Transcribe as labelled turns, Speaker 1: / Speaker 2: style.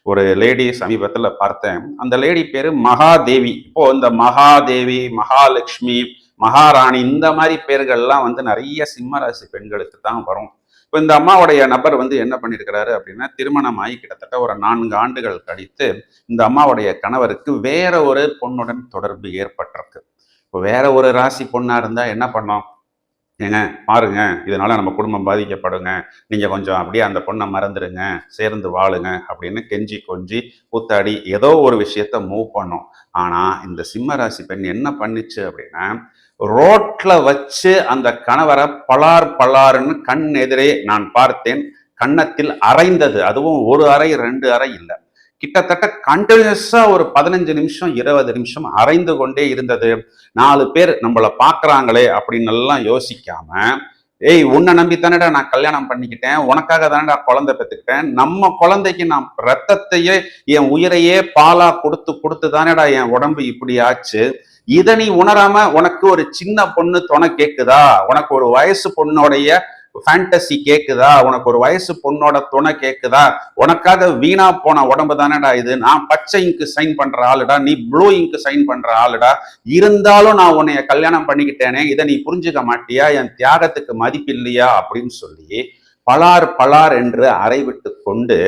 Speaker 1: ஒரு லேடி சமீபத்துல பார்த்தேன். அந்த லேடி பேரு மகாதேவி. இப்போ இந்த மகாதேவி, மகாலட்சுமி, மகாராணி இந்த மாதிரி பேர்கள்லாம் நிறைய சிம்ம ராசி பெண்களுக்கு தான் வரும். இப்போ இந்த அம்மாவுடைய நபர் என்ன பண்ணியிருக்கிறாரு அப்படின்னா, திருமணமாகி கிட்டத்தட்ட ஒரு 4 ஆண்டுகள் கழித்து இந்த அம்மாவுடைய கணவருக்கு வேற ஒரு பொண்ணுடன் தொடர்பு ஏற்பட்டிருக்கு. இப்போ வேற ஒரு ராசி பொண்ணா இருந்தா என்ன பண்ணோம்? ஏங்க பாருங்க, இதனால நம்ம குடும்பம் பாதிக்கப்படுங்க, நீங்க கொஞ்சம் அப்படியே அந்த பொண்ணை மறந்துடுங்க, சேர்ந்து வாழுங்க அப்படின்னு கெஞ்சி கொஞ்சி கூத்தாடி ஏதோ ஒரு விஷயத்த மூவ் பண்ணும். ஆனா இந்த சிம்ம ராசி பெண் என்ன பண்ணிச்சு அப்படின்னா, ரோட்ல வச்சு அந்த கணவரை பலார் பலாருன்னு கண் எதிரே நான் பார்த்தேன். கன்னத்தில் அரைந்தது. அதுவும் ஒரு அறை 2 அறை இல்லை, கிட்டத்தட்ட கண்டினியூஸா ஒரு 15 நிமிஷம் 20 நிமிஷம் அரைந்து கொண்டே இருந்தது. 4 பேர் நம்மளை பார்க்குறாங்களே அப்படின்னு எல்லாம் யோசிக்காம, ஏய் உன்னை நம்பி தானேடா நான் கல்யாணம் பண்ணிக்கிட்டேன், உனக்காக தானேடா குழந்தை பெற்றுக்கிட்டேன், நம்ம குழந்தைக்கு நான் ரத்தத்தையே என் உயிரையே பாலா கொடுத்து கொடுத்து தானேடா என் உடம்பு இப்படி ஆச்சு. இதை நீ உணராம உனக்கு ஒரு சின்ன பொண்ணு துணை கேக்குதா, உனக்கு ஒரு வயசு பொண்ணுடைய ஃபேண்டசி கேக்குதா, உனக்கு ஒரு வயசு பொண்ணோட துணை கேக்குதா, உனக்காக வீணா போன உடம்பு தானேடா இது, நான் பச்சை இங்கு சைன் பண்ற ஆளுடா, நீ ப்ளூ இங்கு சைன் பண்ற ஆளுடா, இருந்தாலும் நான் உன்னைய கல்யாணம் பண்ணிக்கிட்டேனே, இதை நீ புரிஞ்சுக்க மாட்டியா, என் தியாகத்துக்கு மதிப்பு இல்லையா அப்படின்னு சொல்லி பலார் பலார் என்று அறைவிட்டு கொண்டு